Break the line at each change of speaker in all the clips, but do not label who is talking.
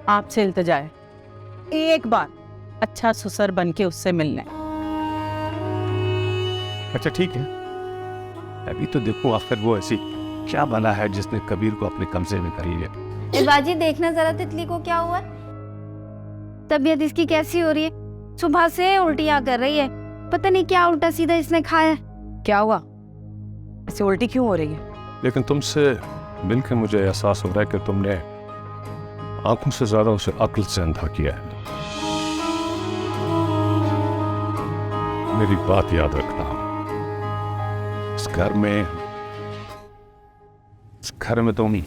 आपसे इल्तिजा है, एक बार अच्छा ससुर बन के उससे मिलने।
अच्छा ठीक है, अभी तो देखो आखिर वो ऐसी क्या बना है जिसने कबीर को अपने कब्जे में कर लिया।
बाजी देखना जरा तितली को क्या हुआ। तबीयत इसकी कैसी हो रही है? सुबह से उल्टियां कर रही है, पता नहीं क्या उल्टा सीधा इसने खाया है।
क्या हुआ, ऐसे उल्टी क्यों हो रही है?
लेकिन तुमसे मिलकर मुझे एहसास हो रहा है कि तुमने आंखों से ज्यादा उसे अक्ल से अंधा किया है। मेरी बात याद रखना, इस घर में तुम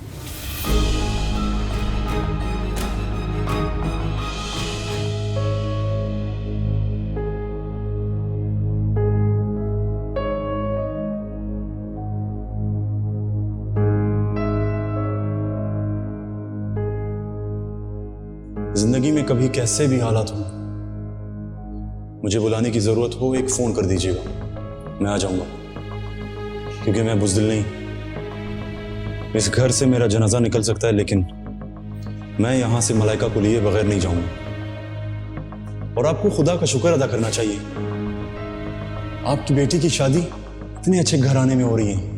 जिंदगी में कभी कैसे भी हालात हो, मुझे बुलाने की जरूरत हो, एक फोन कर दीजिएगा, मैं आ जाऊंगा। क्योंकि मैं बुज़दिल नहीं, इस घर से मेरा जनाजा निकल सकता है लेकिन मैं यहां से मलाइका को लिए बगैर नहीं जाऊंगा। और आपको खुदा का शुक्र अदा करना चाहिए, आपकी बेटी की शादी इतने अच्छे घराने में हो रही है।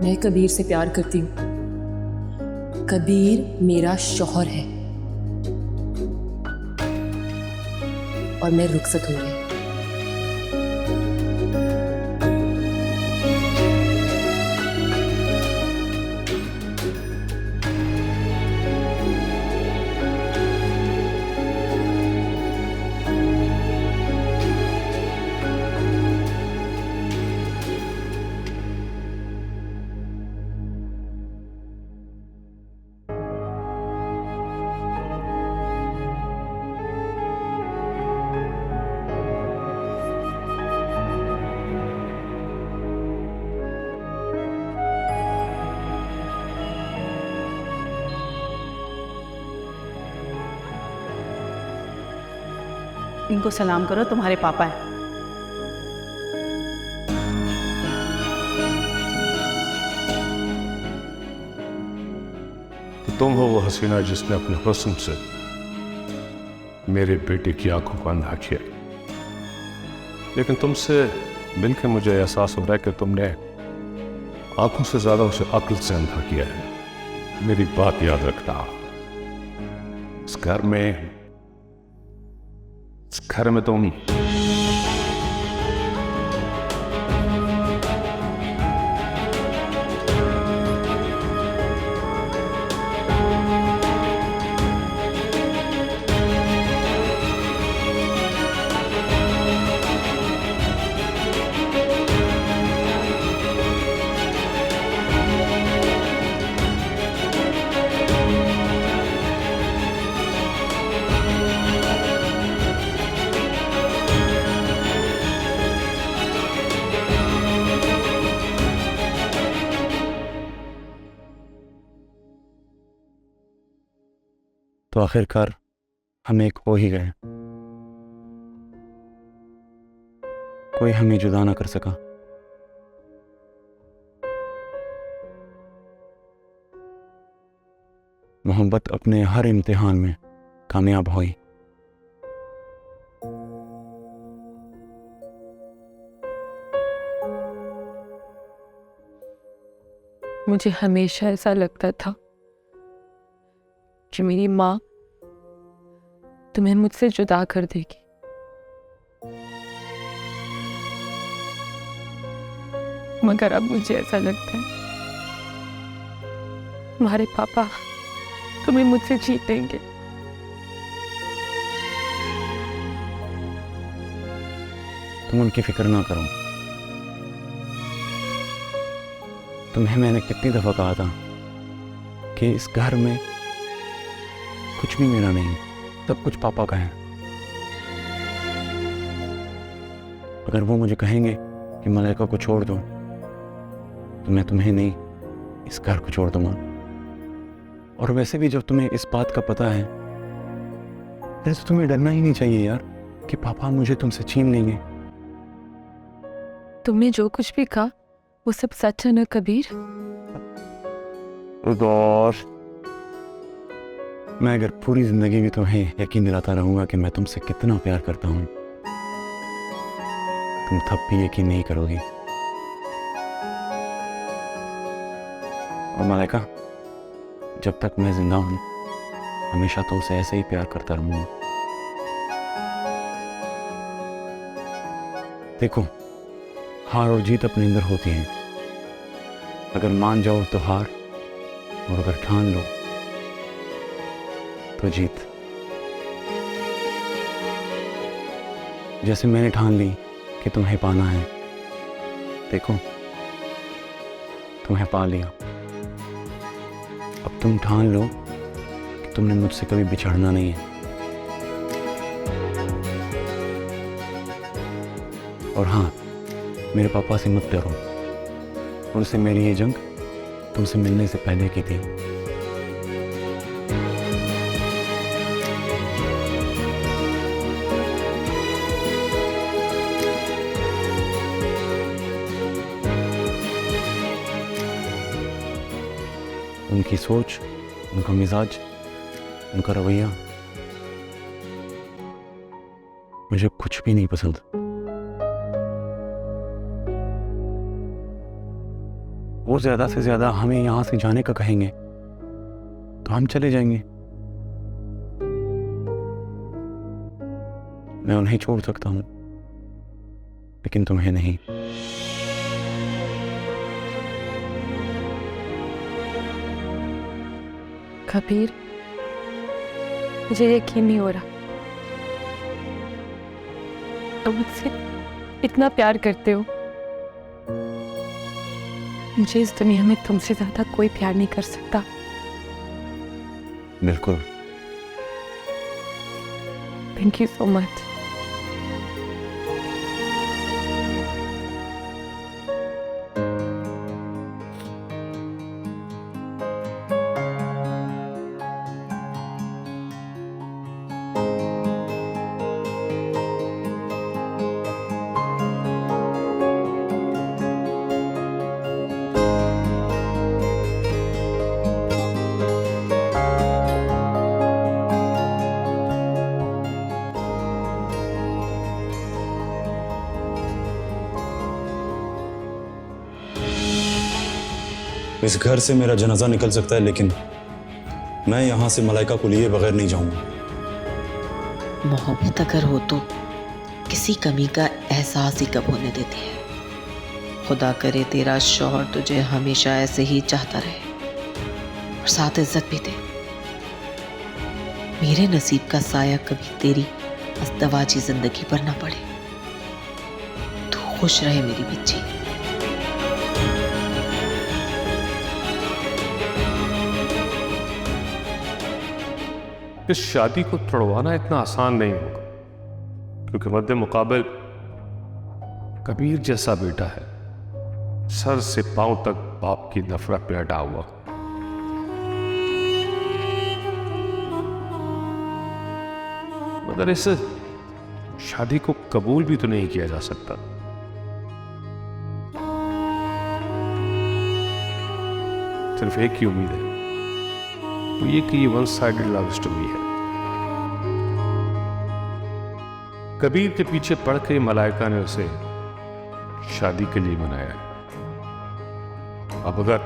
मैं कबीर से प्यार करती हूँ। कबीर मेरा शौहर है और मैं रुखसत हो रही हूँ।
इनको सलाम करो, तुम्हारे पापा है।
तो तुम हो वो हसीना जिसने अपने हुस्न से मेरे बेटे की आंखों को अंधा किया। लेकिन तुमसे मिलकर मुझे एहसास हो रहा है कि तुमने आंखों से ज्यादा उसे अक्ल से अंधा किया है। मेरी बात याद रखना, इस घर में तुम
तो आखिरकार हम एक हो ही गए। कोई हमें जुदा ना कर सका। मोहब्बत अपने हर इम्तिहान में कामयाब हुई।
मुझे हमेशा ऐसा लगता था कि मेरी माँ तुम्हें मुझसे जुदा कर देगी, मगर अब मुझे ऐसा लगता है तुम्हारे पापा तुम्हें मुझसे जीत देंगे।
तुम उनकी फिक्र ना करो। तुम्हें मैंने कितनी दफा कहा था कि इस घर में कुछ भी मेरा नहीं, सब कुछ पापा का है।
अगर वो मुझे कहेंगे कि मलाइका को छोड़ दो तो मैं तुम्हें नहीं, इस घर को छोड़ दूंगा। और वैसे भी जब तुम्हें इस बात का पता है, फिर तो तुम्हें डरना ही नहीं चाहिए यार कि पापा मुझे तुमसे छीन लेंगे।
तुमने जो कुछ भी कहा वो सब सच है ना कबीर?
दोस्त, मैं अगर पूरी जिंदगी भी तुम्हें यकीन दिलाता रहूंगा कि मैं तुमसे कितना प्यार करता हूं, तुम तब भी यकीन नहीं करोगी। और मलाइका, जब तक मैं जिंदा हूं हमेशा तुमसे ऐसे ही प्यार करता रहूंगा। देखो, हार और जीत अपने अंदर होती है। अगर मान जाओ तो हार, और अगर ठान लो तो जीत। जैसे मैंने ठान ली कि तुम्हें पाना है, देखो तुम्हें पा लिया। अब तुम ठान लो कि तुमने मुझसे कभी बिछड़ना नहीं है। और हाँ, मेरे पापा से मत डरो, उनसे मेरी ये जंग तुमसे मिलने से पहले की थी। उनकी सोच, उनका मिजाज, उनका रवैया मुझे कुछ भी नहीं पसंद। वो ज्यादा से ज्यादा हमें यहां से जाने का कहेंगे तो हम चले जाएंगे। मैं उन्हें छोड़ सकता हूं, लेकिन तुम्हें नहीं।
कबीर, मुझे यकीन नहीं हो रहा तुम मुझसे इतना प्यार करते हो। मुझे इस दुनिया में तुमसे ज्यादा कोई प्यार नहीं कर सकता।
बिल्कुल।
Thank you so much.
इस घर से मेरा जनाजा निकल सकता है, लेकिन मैं यहां से मलाइका को लिए बगैर नहीं जाऊंगा।
मोहब्बत अगर हो तो किसी कमी का एहसास ही कब होने देती है। खुदा करे तेरा शौहर तुझे हमेशा ऐसे ही चाहता रहे और साथ इज्जत भी दे। मेरे नसीब का साया कभी तेरी अस्तवाजी जिंदगी पर ना पड़े। तू खुश रहे मेरी बच्ची।
इस शादी को तोड़वाना इतना आसान नहीं होगा, क्योंकि मद्दे मुकाबल कबीर जैसा बेटा है, सर से पांव तक बाप की नफरत पे अड़ा हुआ। मगर इस शादी को कबूल भी तो नहीं किया जा सकता। सिर्फ एक ही उम्मीद है, तो ये कि ये वन साइडेड लव स्टोरी है। कबीर के पीछे पड़ के मलाइका ने उसे शादी के लिए मनाया है। अब अगर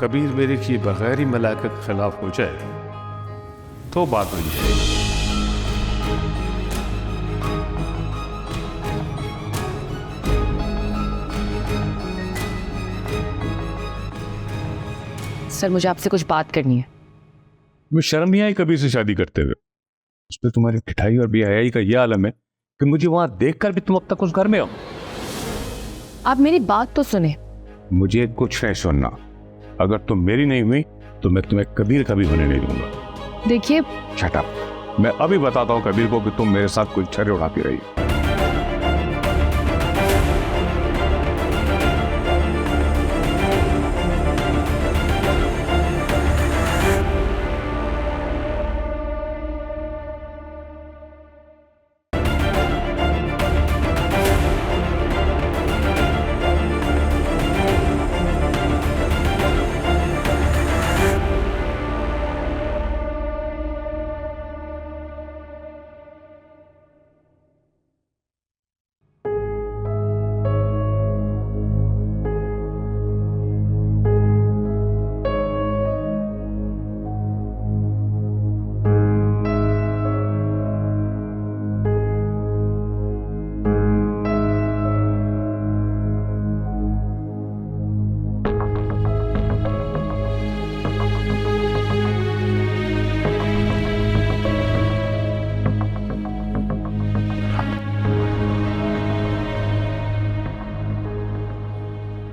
कबीर मेरे किए बगैर ही मलाइका के खिलाफ हो जाए तो बात बन जाएगी।
सर, मुझे आपसे कुछ बात करनी है।
मुझे शर्म नहीं आई कबीर से शादी करते हुए। उस पर तुम्हारी ठिठाई और बेहयाई का यह आलम है कि मुझे वहां देखकर भी तुम अब तक उस घर में हो।
आप मेरी बात तो सुने।
मुझे कुछ नहीं सुनना। अगर तुम मेरी नहीं हुई तो मैं तुम्हें कबीर का भी होने नहीं दूंगा।
देखिए,
शट अप। मैं अभी बताता हूं कबीर को कि तुम मेरे साथ कुछ छर्रे उड़ाती रही।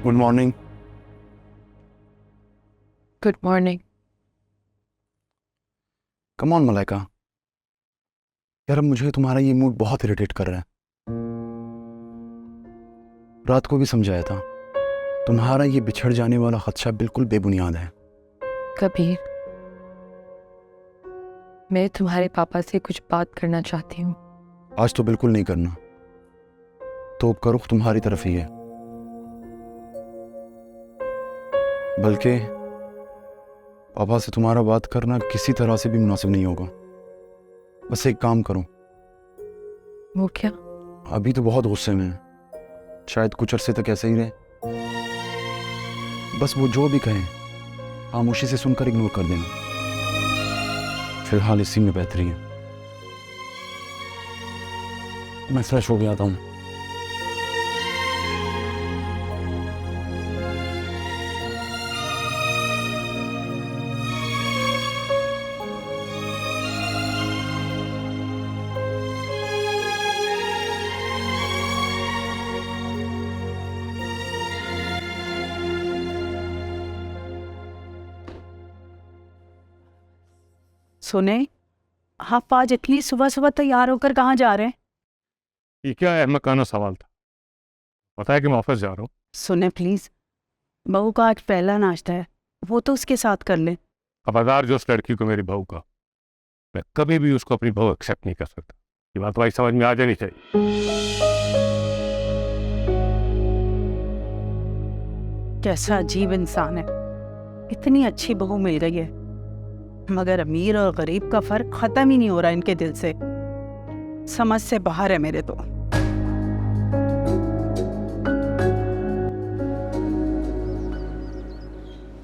Good morning.
Good morning.
Come on Malaika, यार अब मुझे तुम्हारा ये मूड बहुत इरिटेट कर रहा है। रात को भी समझाया था, तुम्हारा ये बिछड़ जाने वाला खदशा बिल्कुल बेबुनियाद है।
कबीर, मैं तुम्हारे पापा से कुछ बात करना चाहती हूँ।
आज तो बिल्कुल नहीं करना, तोप का रुख तुम्हारी तरफ ही है। बल्कि पापा से तुम्हारा बात करना किसी तरह से भी मुनासिब नहीं होगा। बस एक काम करो।
वो क्या?
अभी तो बहुत गुस्से में है, शायद कुछ अरसे तक ऐसे ही रहे। बस वो जो भी कहें खामोशी से सुनकर इग्नोर कर देना। फिलहाल इसी में बेहतरी है। मैं फ्रेश हो गया आता हूँ।
सुने, आप आज इतनी सुबह सुबह तैयार होकर कहाँ जा रहे हैं?
ये क्या अहमकाना सवाल था? पता है कि मैं ऑफिस जा रहा हूँ।
सुने प्लीज, बहू का आज पहला नाश्ता है, वो तो उसके साथ कर ले।
खबरदार जो उस लड़की को मेरी बहू का, मैं कभी भी उसको अपनी बहू एक्सेप्ट नहीं कर सकता। ये बात भाई समझ में आ जानी चाहिए।
कैसा अजीब इंसान है, इतनी अच्छी बहू मिल गई है, मगर अमीर और गरीब का फर्क खत्म ही नहीं हो रहा इनके दिल से। समझ से बाहर है मेरे तो।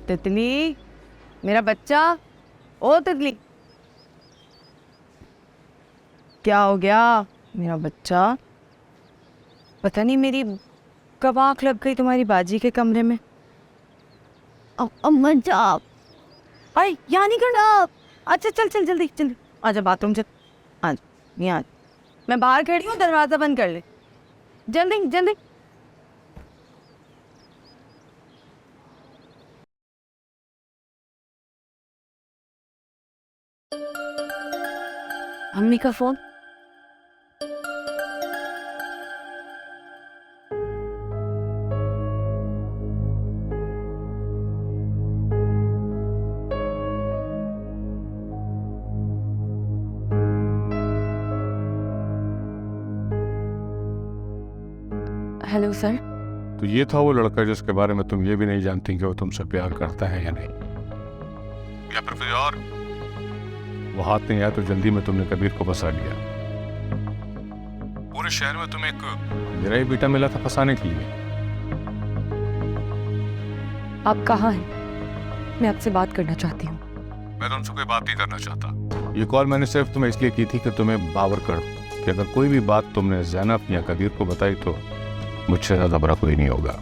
तितली, मेरा बच्चा, ओ तितली, क्या हो गया मेरा बच्चा? पता नहीं मेरी कब आँख लग गई तुम्हारी बाजी के कमरे में।
अम्मा जाप।
अरे यहाँ नहीं करना। अच्छा चल चल जल्दी जल्दी आजा बाथरूम चल। आज नहीं आज मैं बाहर खड़ी हूँ, दरवाजा बंद कर ले जल्दी जल्दी। अम्मी का फोन।
Hello sir.
तो ये था वो लड़का जिसके बारे में तुम ये भी नहीं जानती कि वो तुमसे प्यार करता है या नहीं, या फिर कोई और? वो हाथ नहीं आया तो जल्दी में तुमने कबीर को फंसा लिया। पूरे शहर में तुम्हें एक मेरा ही बेटा मिला था फंसाने के लिए।
आप कहाँ हैं? मैं आपसे बात करना चाहती हूँ।
मैं तुमसे कोई बात नहीं करना चाहता। ये कॉल मैंने सिर्फ तुम्हें इसलिए की थी कि तुम्हें बावर कर दूं कि अगर कोई भी बात तुमने ज़ैनब या कबीर को बताई तो मुझसे ज्यादा बड़ा कोई नहीं होगा।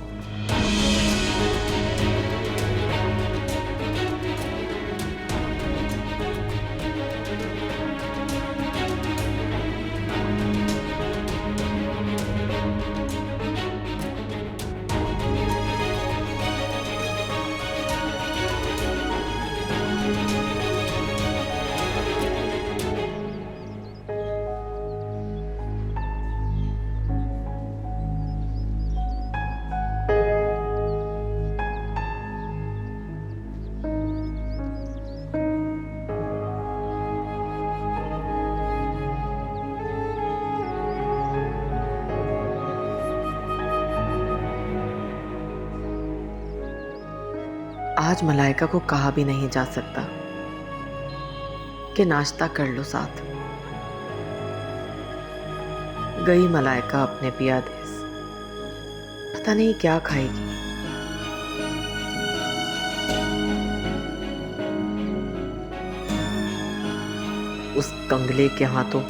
आज मलाइका को कहा भी नहीं जा सकता कि नाश्ता कर लो साथ। गई मलाइका अपने पिया देश, पता नहीं क्या खाएगी। उस कंगले के हाथों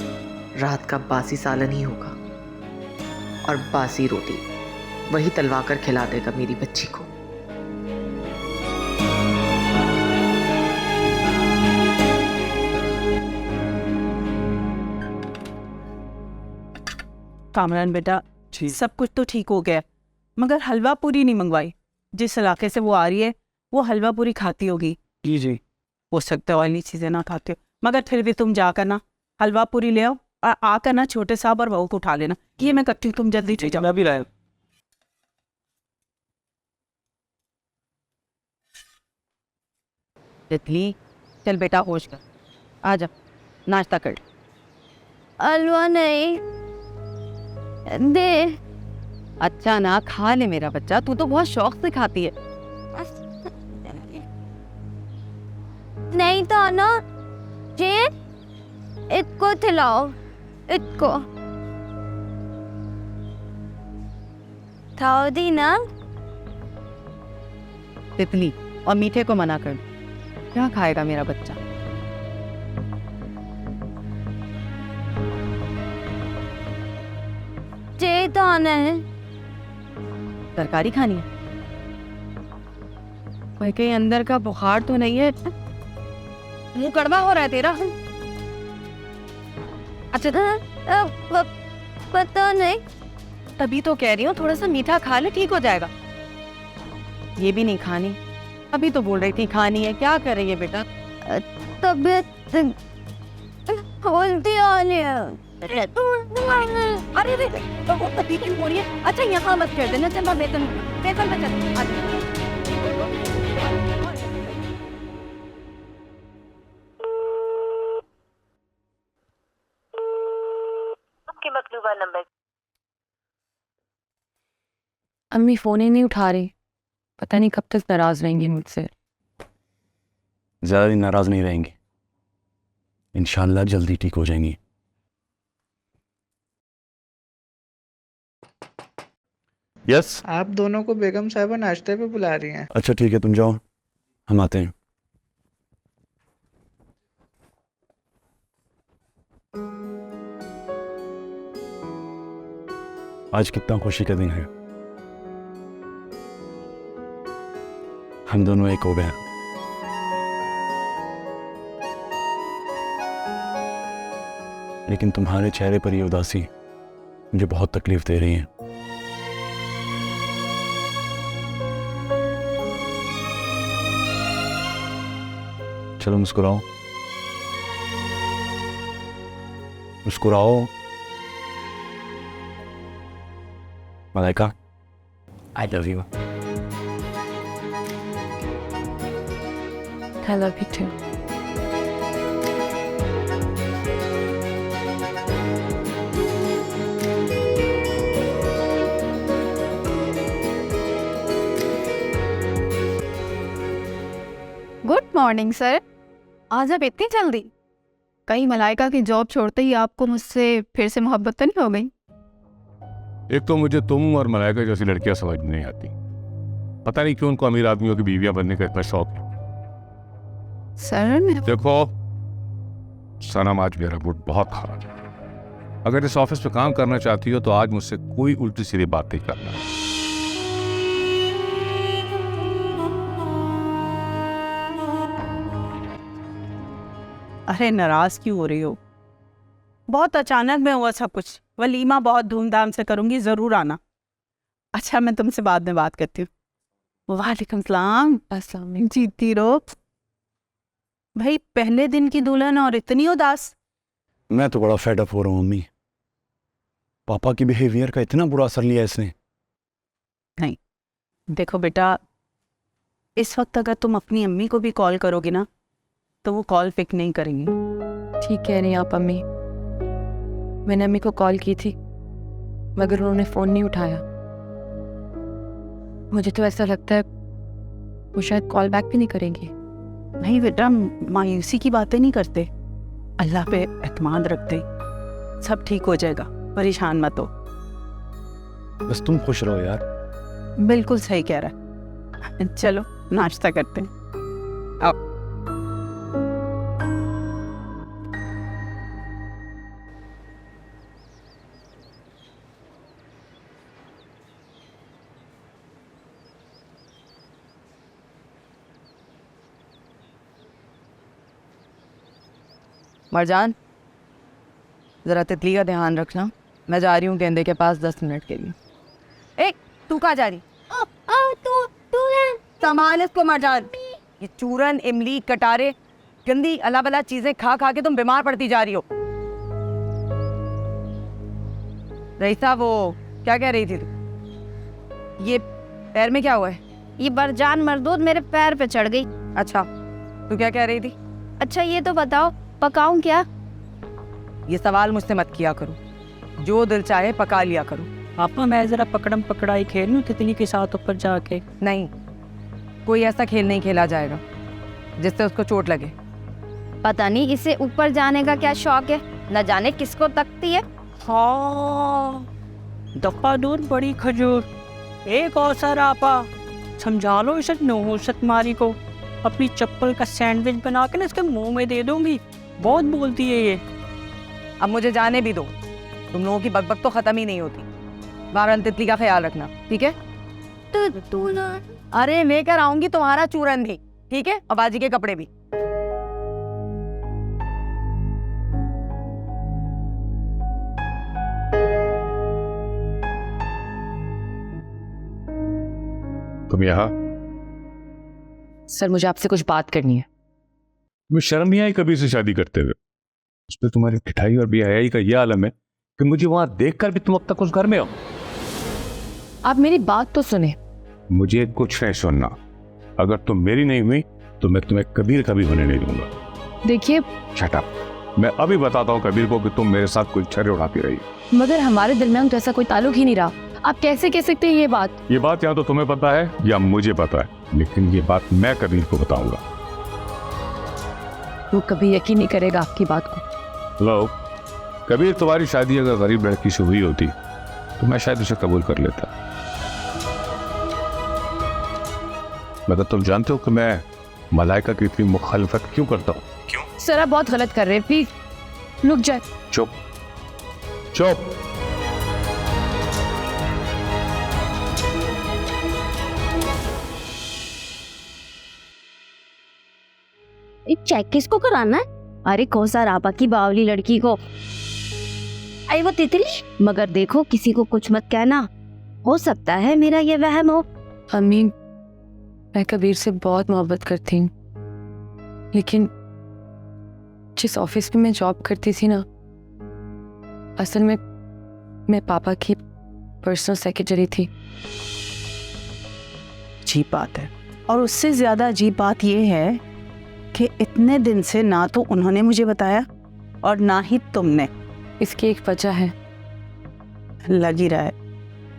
रात का बासी सालन ही होगा और बासी रोटी वही तलवा कर खिला देगा मेरी बच्ची को।
कामरान बेटा, सब कुछ तो ठीक हो गया, मगर हलवा पूरी नहीं मंगवाई। जिस इलाके से वो आ रही है वो हलवा पूरी खाती होगी।
जी जी।
हो सकता है वाली चीज़ें ना खाते हो, मगर फिर भी तुम जाकर ना हलवा पूरी ले आओ और आकर ना छोटे साहब और बहू को उठा लेना। ये मैं करती हूँ, तुम जल्दी से जाओ।
मैं भी लाया।
तितली चल बेटा होश कर, आ जा नाश्ता कर।
हलवा नहीं दे।
अच्छा ना खा ले मेरा बच्चा, तू तो बहुत शौक से खाती है।
नहीं तो ना जे इसको खिलाओ, इसको खाओ दी ना।
तितली और मीठे को मना कर, क्या खाएगा मेरा बच्चा।
जे तो आना है।
तरकारी खानी है? भाई कहीं अंदर का बुखार तो नहीं है? मुंह कड़वा हो रहा है तेरा। अच्छा
पता नहीं।
तभी तो कह रही हूँ थोड़ा सा मीठा खा ले, ठीक हो जाएगा। ये भी नहीं खानी? अभी तो बोल रही थी खानी है, क्या कर रही है बेटा?
तबीयत उल्टी आ रही है।
अरे अरे तो वो तकलीफ क्यों हो रही है? अच्छा यहाँ मत कर देना, चल बेतन बेतन में चल।
आपके मतलूबा नंबर।
अम्मी फ़ोन ही नहीं उठा रही, पता नहीं कब तक नाराज़ रहेंगी मुझसे।
ज़्यादा दिन नाराज़ नहीं रहेंगी, इंशाल्लाह जल्दी ठीक हो जाएंगी। यस।
आप दोनों को बेगम साहिबा नाश्ते पे बुला रही हैं।
अच्छा ठीक है, तुम जाओ, हम आते हैं। आज कितना खुशी का दिन है, हम दोनों एक हो गए हैं। लेकिन तुम्हारे चेहरे पर ये उदासी मुझे बहुत तकलीफ दे रही है। चलो मुस्कुराओ, मुस्कुराओ। Malaika, I love you.
I love you too.
Good morning sir. आज आप इतनी जल्दी? कहीं मलाइका की जॉब छोड़ते ही आपको मुझसे फिर से मोहब्बत तो नहीं हो गई?
एक तो मुझे तुम और मलाइका जैसी लड़कियां समझ नहीं आती, पता नहीं क्यों उनको अमीर आदमियों की बीवियां बनने का इतना शौक है।
सर
देखो सनम, आज मेरा मूड बहुत खराब है। अगर इस ऑफिस में काम करना चाहती हो तो आज मुझसे कोई उल्टी सीधी बात नहीं करना।
अरे नाराज क्यों हो रही हो? बहुत अचानक में हुआ सब कुछ। वलीमा बहुत धूमधाम से करूंगी, जरूर आना। अच्छा मैं तुमसे बाद में बात करती हूँ। वालेकुम सलाम।
अस्सलाम।
जीती रहो। भाई पहले दिन की दुल्हन और इतनी उदास।
मैं तो बड़ा फेड अप हो रहा हूँ अम्मी, पापा की बिहेवियर का इतना बुरा असर लिया इसने।
नहीं देखो बेटा, इस वक्त अगर तुम अपनी अम्मी को भी कॉल करोगी ना तो वो कॉल पिक नहीं करेंगी।
ठीक कह रही हैं आप अम्मी, मैंने अम्मी को कॉल की थी मगर उन्होंने फ़ोन नहीं उठाया। मुझे तो ऐसा लगता है वो शायद कॉल बैक भी नहीं करेंगी।
नहीं बेटा, मायूसी की बातें नहीं करते, अल्लाह पे एतमाद रखते, सब ठीक हो जाएगा, परेशान मत हो।
बस तुम खुश रहो यार।
बिल्कुल सही कह रहा है। चलो नाश्ता करते हैं, आओ।
मरजान जरा तितली का ध्यान रखना, मैं जा रही हूँ गेंदे के पास 10 मिनट के लिए। ए तू कहाँ जा रही?
तू
संभाल इसको मजान। ये चूरन, इमली, कटारे, गंदी अला बला चीजें खा खा के तुम बीमार पड़ती जा रही हो। रईसा, वो क्या कह रही थी तू? ये पैर में क्या हुआ है?
ये बरजान मरदूद मेरे पैर पे चढ़ गई।
अच्छा, तू क्या कह रही थी?
अच्छा ये तो बताओ पकाऊं क्या?
ये सवाल मुझसे मत किया करो, जो दिल चाहे पका लिया करो।
पापा मैं जरा पकड़म पकड़ाई खेल लूं तितली के साथ ऊपर जाके।
नहीं, कोई ऐसा खेल नहीं खेला जाएगा जिससे उसको चोट लगे।
पता नहीं इसे ऊपर जाने का क्या शौक है, न जाने किसको तकती है।
हाँ, दफा दूर बड़ी खजूर। एक अवसर आपा, समझा लो इसे नहुसत मारी को। अपनी चप्पल का सैंडविच बना के ना इसके मुंह में दे दूंगी। बहुत बोलती है ये।
अब मुझे जाने भी दो, तुम लोगों की बकबक तो खत्म ही नहीं होती। बारन तितली का ख्याल रखना, ठीक है?
तो तू ना
अरे लेकर आऊंगी तुम्हारा चूरन भी, ठीक है? और बाजी के कपड़े भी।
तुम यहाँ?
सर मुझे आपसे कुछ बात करनी है।
तुम्हें शर्म नहीं आई कभी से शादी करते हुए? उसमें तुम्हारी ठिठाई और बेहयाई का यह आलम है कि मुझे वहां देखकर भी तुम अब तक उस घर में हो।
आप मेरी बात तो सुने।
मुझे कुछ नहीं सुनना। अगर तुम मेरी नहीं हुई तो मैं तुम्हें कबीर का भी होने नहीं दूंगा।
देखिए
शट अप। मैं अभी बताता हूँ कबीर को कि तुम मेरे साथ कोई छर्रे उड़ाती रही।
मगर हमारे दरमियान तो ऐसा कोई ताल्लुक ही नहीं रहा। आप कैसे कह सकते हैं ये बात?
ये बात या तो तुम्हें पता है या मुझे पता है, लेकिन ये बात मैं कबीर को बताऊंगा।
वो कभी यकीन नहीं करेगा आपकी बात को।
लो, कबीर तुम्हारी शादी अगर गरीब लड़की से हुई होती तो मैं शायद उसे कबूल कर लेता। मगर तुम जानते हो कि मैं मलाइका की इतनी मुखालफत क्यों करता हूँ? क्यों?
सर आप बहुत गलत कर रहे हैं, प्लीज रुक जाए।
चुप चुप।
चेक किसको कराना है? अरे कौसा रापा की बावली लड़की को। आई वो तितली। मगर देखो किसी को कुछ मत कहना, हो सकता है मेरा ये वहम हो।
अम्मी मैं कबीर से बहुत मोहब्बत करती हूँ, लेकिन जिस ऑफिस में मैं जॉब करती थी ना, असल में मैं पापा की पर्सनल सेक्रेटरी थी।
अजीब बात है। और उससे ज्यादा अजीब बात यह है कि इतने दिन से ना तो उन्होंने मुझे बताया और ना ही तुमने।
इसकी एक वजह है।
लग ही रहा है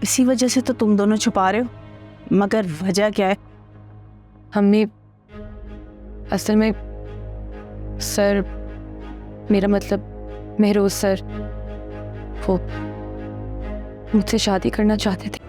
इसी वजह से तो तुम दोनों छुपा रहे हो। मगर वजह क्या है?
अम्मी असल में सर, मेरा मतलब महरोज सर, वो मुझसे शादी करना चाहते थे।